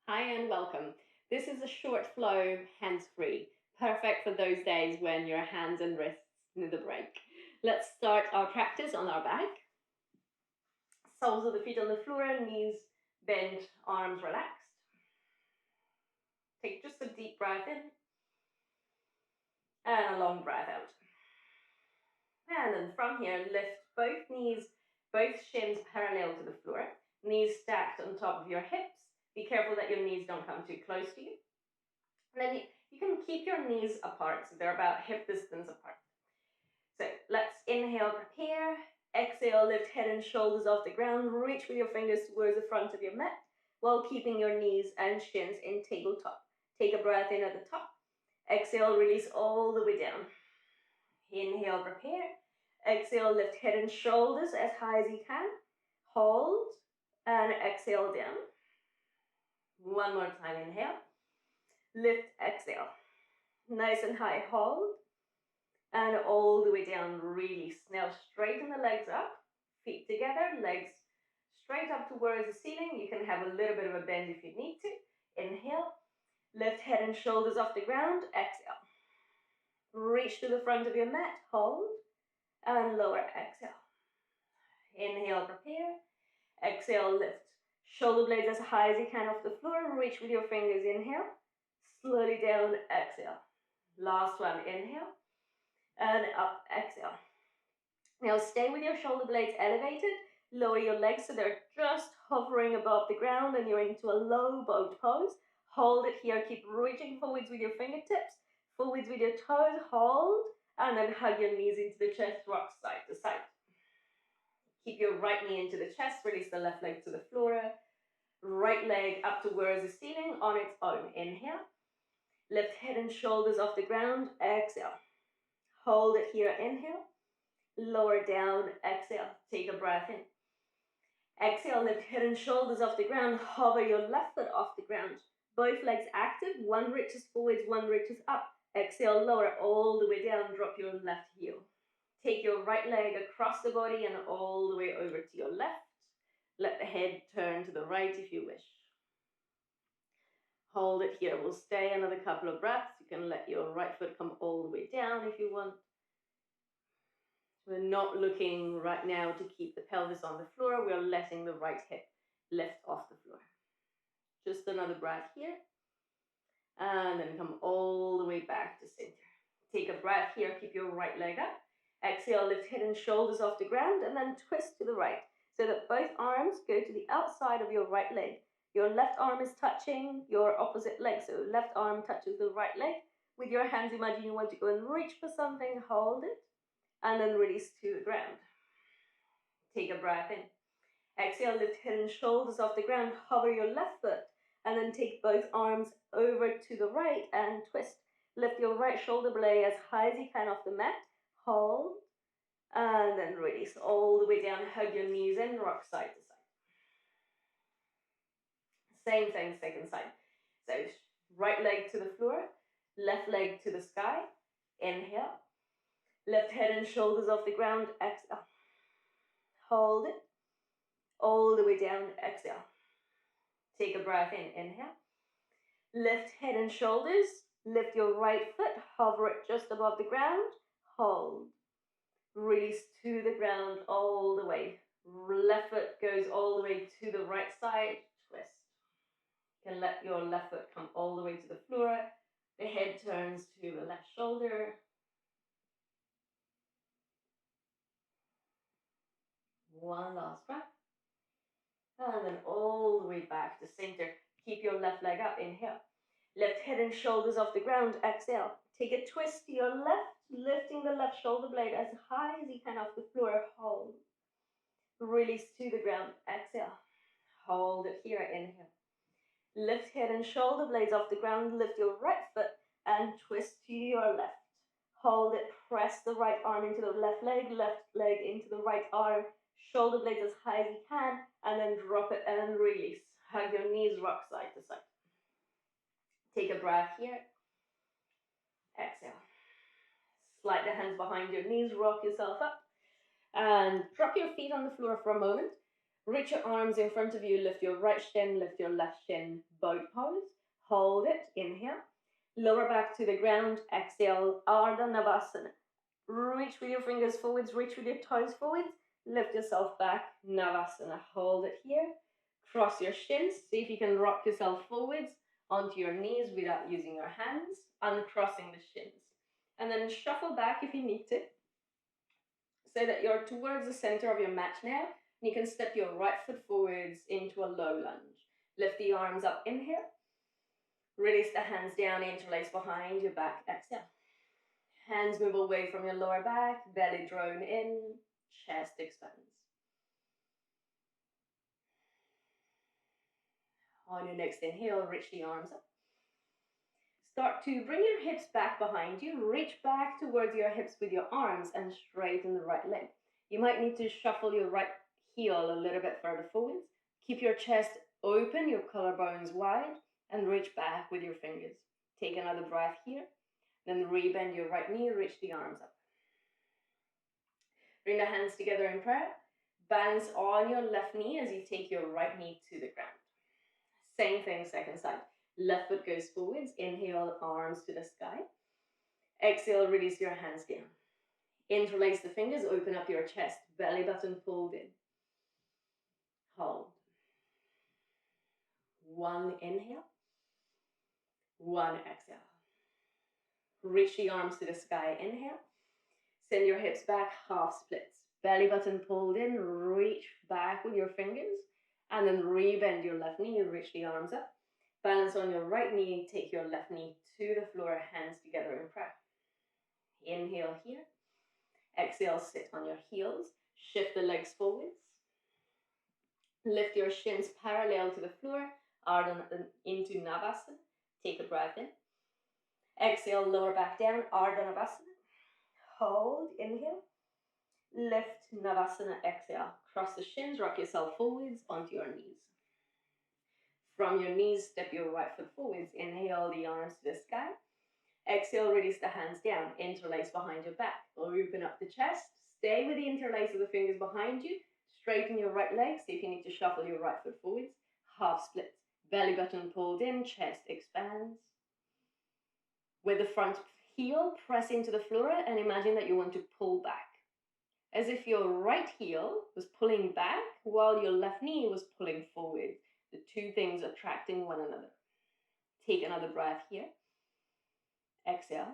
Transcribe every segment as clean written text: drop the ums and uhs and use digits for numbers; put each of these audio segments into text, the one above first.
Hi and welcome. This is a short flow, hands-free, perfect for those days when your hands and wrists need a break. Let's start our practice on our back. Soles of the feet on the floor, knees bent, arms relaxed. Take just a deep breath in and a long breath out. And then from here, lift both knees, both shins parallel to the floor, knees stacked on top of your hips. Be careful that your knees don't come too close to you. And then you can keep your knees apart, so they're about hip distance apart. So let's inhale, prepare. Exhale, lift head and shoulders off the ground. Reach with your fingers towards the front of your mat while keeping your knees and shins in tabletop. Take a breath in at the top. Exhale, release all the way down. Inhale, prepare. Exhale, lift head and shoulders as high as you can. Hold and exhale down. One more time, inhale. Lift, exhale. Nice and high, hold. And all the way down, release. Now straighten the legs up, feet together, legs straight up towards the ceiling. You can have a little bit of a bend if you need to. Inhale, lift head and shoulders off the ground, exhale. Reach to the front of your mat, hold, and lower, exhale. Inhale, prepare. Exhale, lift. Shoulder blades as high as you can off the floor. Reach with your fingers, inhale. Slowly down, exhale. Last one, inhale. And up, exhale. Now stay with your shoulder blades elevated. Lower your legs so they're just hovering above the ground and you're into a low boat pose. Hold it here. Keep reaching forwards with your fingertips, forwards with your toes. Hold, and then hug your knees into the chest, rock side to side. Keep your right knee into the chest. Release the left leg to the floor. Right leg up towards the ceiling on its own. Inhale. Lift head and shoulders off the ground. Exhale. Hold it here. Inhale. Lower down, exhale, take a breath in. Exhale, lift head and shoulders off the ground, hover your left foot off the ground. Both legs active, one reaches forwards, one reaches up. Exhale, lower all the way down, drop your left heel. Take your right leg across the body and all the way over to your left. Let the head turn to the right if you wish. Hold it here, we'll stay another couple of breaths. You can let your right foot come all the way down if you want. We're not looking right now to keep the pelvis on the floor. We're letting the right hip lift off the floor. Just another breath here. And then come all the way back to center. Take a breath here. Keep your right leg up. Exhale, lift head and shoulders off the ground and then twist to the right so that both arms go to the outside of your right leg. Your left arm is touching your opposite leg. So left arm touches the right leg. With your hands, imagine you want to go and reach for something. Hold it. And then release to the ground. Take a breath in. Exhale, lift head and shoulders off the ground. Hover your left foot. And then take both arms over to the right and twist. Lift your right shoulder blade as high as you can off the mat. Hold. And then release all the way down. Hug your knees in, rock side to side. Same thing, second side. So right leg to the floor. Left leg to the sky. Inhale. Lift head and shoulders off the ground, exhale. Hold it. All the way down, exhale. Take a breath in, inhale. Lift head and shoulders. Lift your right foot, hover it just above the ground. Hold. Release to the ground all the way. Left foot goes all the way to the right side, twist. You can let your left foot come all the way to the floor. The head turns to the left shoulder. One last breath. And then all the way back to center. Keep your left leg up, inhale. Lift head and shoulders off the ground, exhale. Take a twist to your left, lifting the left shoulder blade as high as you can off the floor, hold. Release to the ground, exhale. Hold it here, inhale. Lift head and shoulder blades off the ground, lift your right foot and twist to your left. Hold it, press the right arm into the left leg into the right arm. Shoulder blades as high as you can, and then drop it and release. Hug your knees, rock side to side. Take a breath here. Exhale. Slide the hands behind your knees, rock yourself up, and drop your feet on the floor for a moment. Reach your arms in front of you, lift your right shin, lift your left shin, boat pose. Hold it, inhale. Lower back to the ground, exhale, Ardha Navasana. Reach with your fingers forwards, reach with your toes forwards. Lift yourself back, Navasana. Hold it here. Cross your shins. See if you can rock yourself forwards onto your knees without using your hands, uncrossing the shins. And then shuffle back if you need to, so that you're towards the center of your mat now. And you can step your right foot forwards into a low lunge. Lift the arms up, inhale. Release the hands down, interlace behind your back, exhale. Hands move away from your lower back, belly drone in, chest expands. On your next inhale, reach the arms up. Start to bring your hips back behind you. Reach back towards your hips with your arms and straighten the right leg. You might need to shuffle your right heel a little bit further forwards. Keep your chest open, your collarbones wide, and reach back with your fingers. Take another breath here. Then rebend your right knee, reach the arms up. Bring the hands together in prayer. Balance on your left knee as you take your right knee to the ground. Same thing, second side. Left foot goes forwards. Inhale, arms to the sky. Exhale, release your hands down. Interlace the fingers, open up your chest. Belly button pulled in. Hold. One inhale. One exhale. Reach the arms to the sky. Inhale. Send your hips back, half splits. Belly button pulled in, reach back with your fingers. And then rebend your left knee, reach the arms up. Balance on your right knee, take your left knee to the floor, hands together in prayer. Inhale here. Exhale, sit on your heels. Shift the legs forwards. Lift your shins parallel to the floor, Ardha into Navasana. Take a breath in. Exhale, lower back down, Ardha Navasana. Hold, inhale. Lift, Navasana, exhale. Cross the shins, rock yourself forwards onto your knees. From your knees, step your right foot forwards. Inhale the arms to the sky. Exhale, release the hands down. Interlace behind your back. Open up the chest. Stay with the interlace of the fingers behind you. Straighten your right leg. See if you need to shuffle your right foot forwards. Half splits. Belly button pulled in. Chest expands. With the front heel, press into the floor and imagine that you want to pull back. As if your right heel was pulling back while your left knee was pulling forward. The two things attracting one another. Take another breath here. Exhale.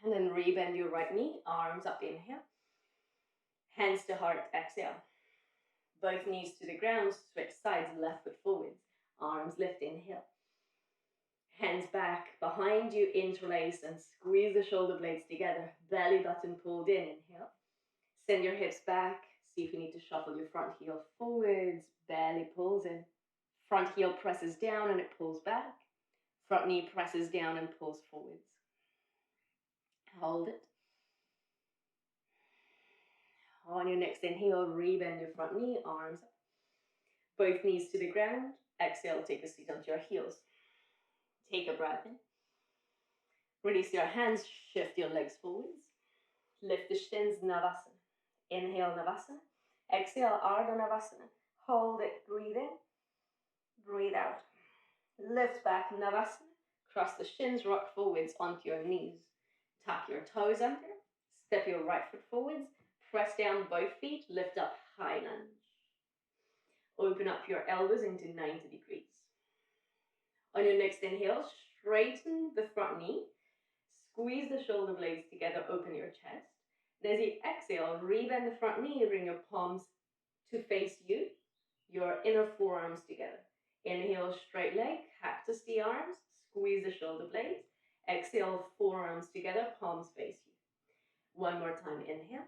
And then rebend your right knee, arms up, inhale. Hands to heart, exhale. Both knees to the ground, switch sides, left foot forwards. Arms lift, inhale. Hands back behind you, interlace and squeeze the shoulder blades together. Belly button pulled in, inhale. Send your hips back. See if you need to shuffle your front heel forwards. Belly pulls in. Front heel presses down and it pulls back. Front knee presses down and pulls forwards. Hold it. On your next inhale, rebend your front knee, arms up. Both knees to the ground. Exhale, take a seat onto your heels. Take a breath in. Release your hands, shift your legs forwards. Lift the shins, Navasana. Inhale, Navasana. Exhale, Ardha Navasana. Hold it, breathe in. Breathe out. Lift back, Navasana. Cross the shins, rock forwards onto your knees. Tuck your toes under. Step your right foot forwards. Press down both feet. Lift up, high lunge. Open up your elbows into 90 degrees. On your next inhale, straighten the front knee. Squeeze the shoulder blades together, open your chest. And as you exhale, rebend the front knee, bring your palms to face you, your inner forearms together. Inhale, straight leg, cactus the arms, squeeze the shoulder blades. Exhale, forearms together, palms face you. One more time, inhale.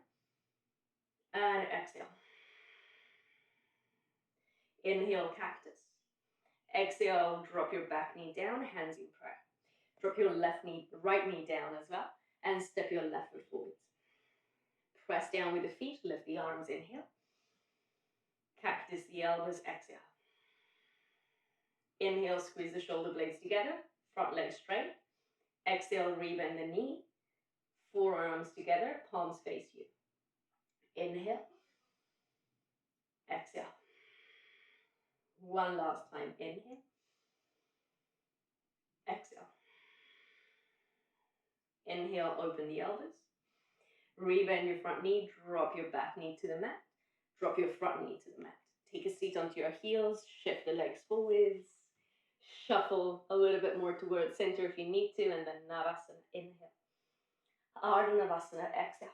And exhale. Inhale, cactus. Exhale, drop your back knee down, hands in prayer. Drop your right knee down as well, and step your left foot forwards. Press down with the feet, lift the arms, inhale. Cactus the elbows, exhale. Inhale, squeeze the shoulder blades together, front leg straight. Exhale, rebend the knee, forearms together, palms face you. Inhale. Exhale. One last time. Inhale. Exhale. Inhale, open the elbows. Rebend your front knee, drop your back knee to the mat. Drop your front knee to the mat. Take a seat onto your heels, shift the legs forwards. Shuffle a little bit more towards center if you need to, and then Navasana, inhale. Ardha Navasana, exhale.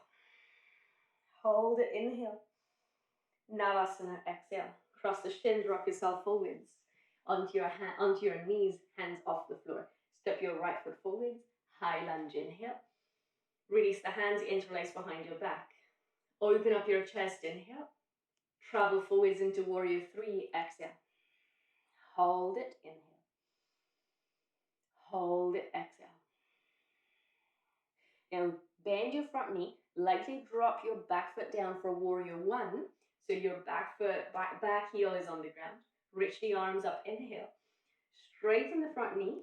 Hold it, inhale. Navasana, exhale. Cross the shins, rock yourself forwards. Onto your knees, hands off the floor. Step your right foot forwards, high lunge, inhale. Release the hands, interlace behind your back. Open up your chest, inhale. Travel forwards into warrior 3, exhale. Hold it, inhale. Hold it, exhale. Now bend your front knee, lightly drop your back foot down for warrior 1. So your back heel is on the ground. Reach the arms up, inhale. Straighten the front knee,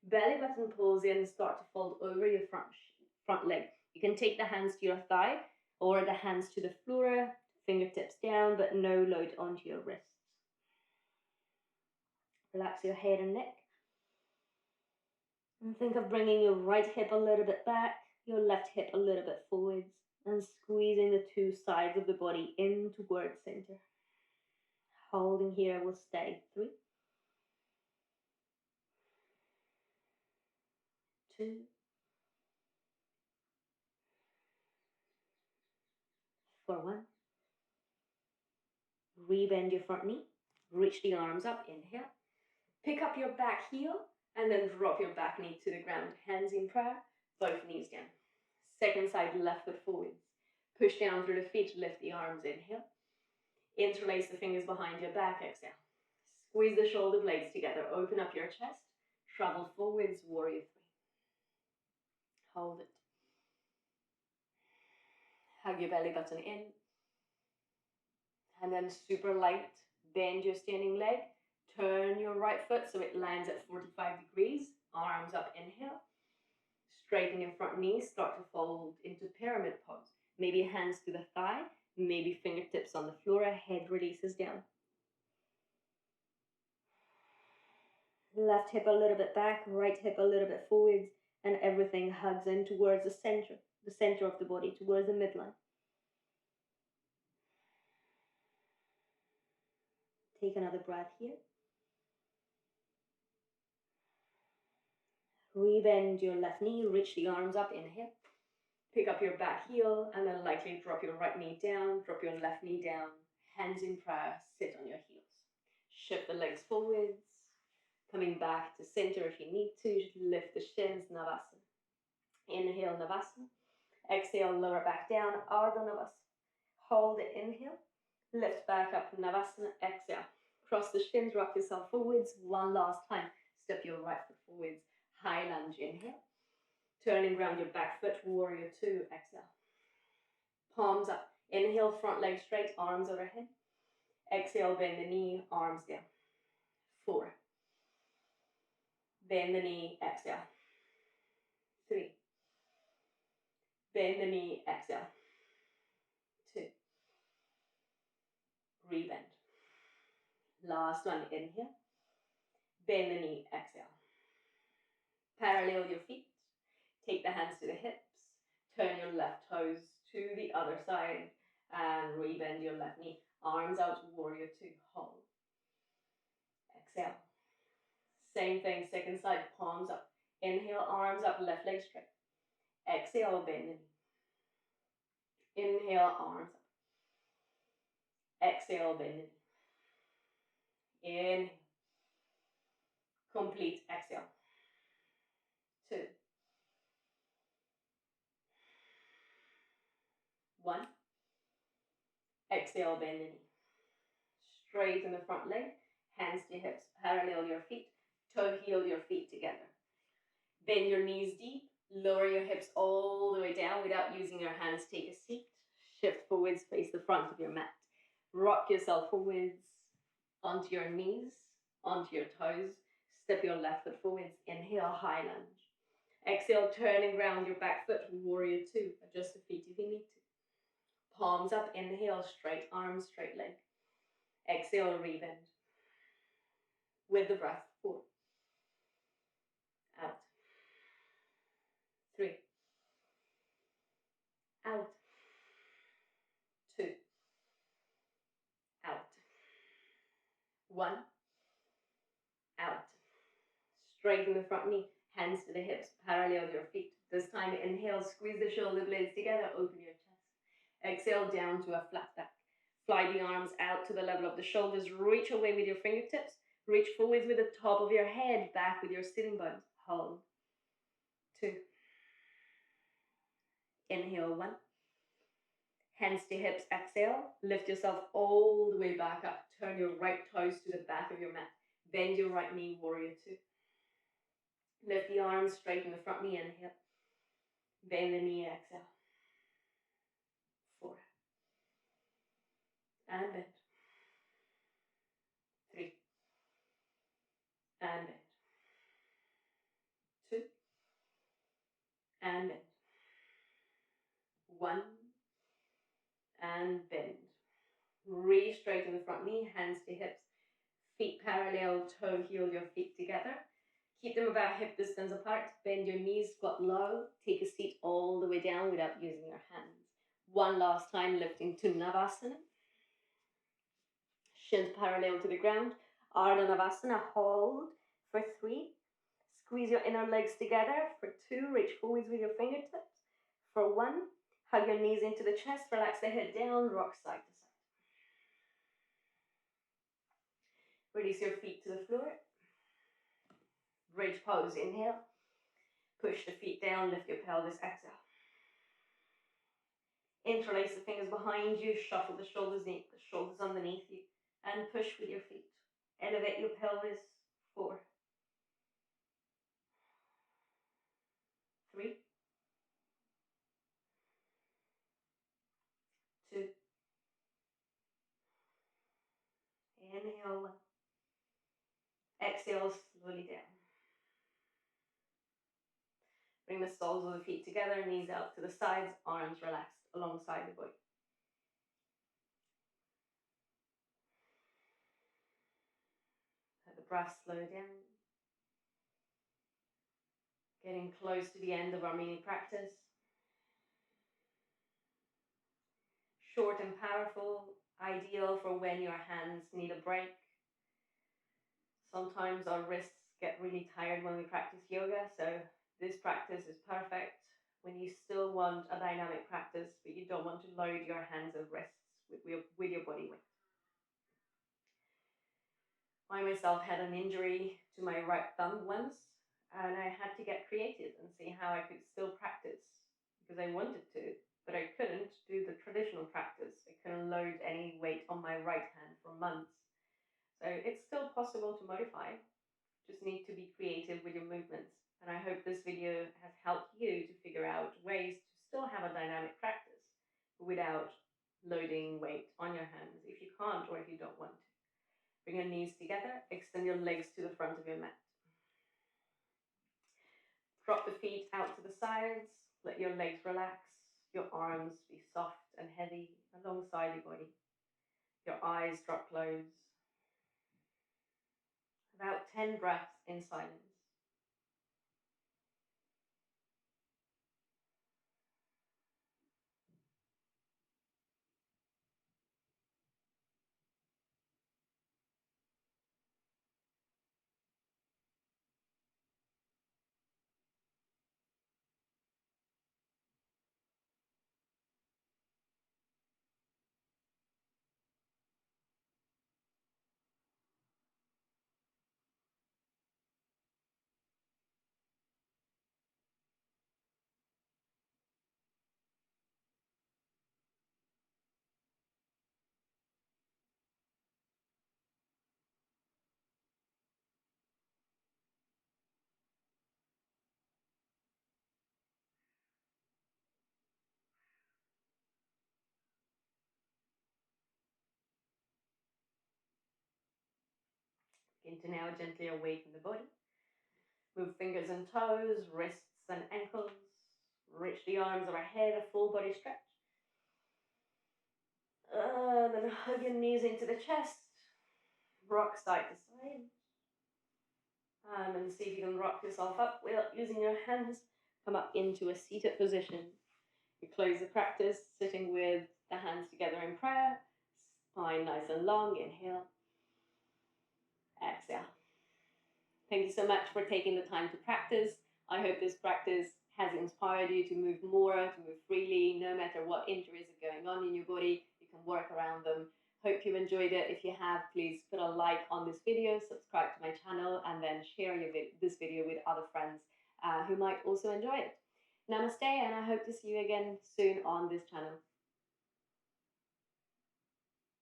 belly button pulls in, start to fold over your front leg. You can take the hands to your thigh or the hands to the floor, fingertips down, but no load onto your wrists. Relax your head and neck. And think of bringing your right hip a little bit back, your left hip a little bit forwards, and squeezing the two sides of the body in towards center. Holding here, we'll stay. 3, 2, 4, 1. Rebend your front knee, reach the arms up, inhale. Pick up your back heel, and then drop your back knee to the ground. Hands in prayer, both knees down. Second side, left foot forwards. Push down through the feet, lift the arms, inhale. Interlace the fingers behind your back, exhale. Squeeze the shoulder blades together, open up your chest, travel forwards, warrior 3. Hold it. Hug your belly button in. And then super light, bend your standing leg. Turn your right foot so it lands at 45 degrees. Arms up, inhale. Straighten your front knee, start to fold into pyramid pose. Maybe hands to the thigh, maybe fingertips on the floor, head releases down. Left hip a little bit back, right hip a little bit forwards, and everything hugs in towards the center of the body, towards the midline. Take another breath here. Rebend your left knee, reach the arms up, inhale. Pick up your back heel, and then lightly drop your right knee down, drop your left knee down, hands in prayer, sit on your heels. Shift the legs forwards, coming back to center if you need to, lift the shins, Navasana. Inhale, Navasana. Exhale, lower back down, Ardha Navasana. Hold it, inhale. Lift back up, Navasana, exhale. Cross the shins, rock yourself forwards. One last time. Step your right foot forwards. High lunge, inhale. Turning around your back foot, warrior 2, exhale. Palms up. Inhale, front leg straight, arms overhead. Exhale, bend the knee, arms down. 4. Bend the knee, exhale. 3. Bend the knee, exhale. 2. Rebend. Last one, inhale. Bend the knee, exhale. Parallel your feet. Take the hands to the hips. Turn your left toes to the other side and rebend your left knee. Arms out, warrior 2, hold. Exhale. Same thing, second side, palms up. Inhale, arms up, left leg straight. Exhale, bend the knee. Inhale, arms up. Exhale, bend the knee. Inhale. Complete exhale. 2. 1. Exhale, bend the knee. Straighten the front leg, hands to hips, parallel your feet, toe heel your feet together. Bend your knees deep, lower your hips all the way down without using your hands. Take a seat, shift forwards, face the front of your mat. Rock yourself forwards onto your knees, onto your toes. Step your left foot forwards, inhale, high lunge. Exhale, turning round your back foot, warrior 2. Adjust the feet if you need to. Palms up, inhale, straight arms, straight leg. Exhale, rebend. with the breath. 4, out, 3, out, 2, out, 1, out. Straighten the front knee, hands to the hips, parallel your feet. This time, inhale, squeeze the shoulder blades together, open your chest. Exhale down to a flat back. Fly the arms out to the level of the shoulders, reach away with your fingertips, reach forwards with the top of your head, back with your sitting bones. Hold. 2. Inhale, 1. Hands to hips, exhale. Lift yourself all the way back up. Turn your right toes to the back of your mat. Bend your right knee, warrior 2. Lift the arms, straighten the front knee, inhale. Bend the knee, exhale. 4. And bend. 3. And bend. 2. And bend. 1. And bend. Re-straighten the front knee, hands to hips. Feet parallel, toe heel your feet together. Keep them about hip distance apart. Bend your knees, squat low. Take a seat all the way down without using your hands. One last time, lifting to Navasana. Shins parallel to the ground. Ardha Navasana, hold for 3. Squeeze your inner legs together for 2. Reach forwards with your fingertips. For 1, hug your knees into the chest. Relax the head down, rock side to side. Release your feet to the floor. Bridge pose, inhale. Push the feet down, lift your pelvis, exhale. Interlace the fingers behind you, shuffle the shoulders underneath you, and push with your feet. Elevate your pelvis. 4, 3, 2. Inhale, 1. Exhale, slowly down. Bring the soles of the feet together, knees out to the sides, arms relaxed alongside the body. Let the breath slow down. Getting close to the end of our mini practice. Short and powerful, ideal for when your hands need a break. Sometimes our wrists get really tired when we practice yoga, so this practice is perfect when you still want a dynamic practice, but you don't want to load your hands and wrists with your body weight. I myself had an injury to my right thumb once, and I had to get creative and see how I could still practice, because I wanted to, but I couldn't do the traditional practice. I couldn't load any weight on my right hand for months. So it's still possible to modify, just need to be creative with your movements. And I hope this video has helped you to figure out ways to still have a dynamic practice without loading weight on your hands if you can't or if you don't want to. Bring your knees together, extend your legs to the front of your mat. Drop the feet out to the sides, let your legs relax, your arms be soft and heavy alongside your body. Your eyes drop closed. About 10 breaths in silence. Begin to now gently awaken the body. Move fingers and toes, wrists and ankles. Reach the arms overhead, a full body stretch. Then hug your knees into the chest. Rock side to side. And see if you can rock yourself up without using your hands. Come up into a seated position. You close the practice sitting with the hands together in prayer. Spine nice and long. Inhale. Exhale. Thank you so much for taking the time to practice. I hope this practice has inspired you to move more, to move freely, no matter what injuries are going on in your body. You can work around them. Hope you enjoyed it. If you have, please put a like on this video, subscribe to my channel, and then share this video with other friends who might also enjoy it. Namaste, and I hope to see you again soon on this channel.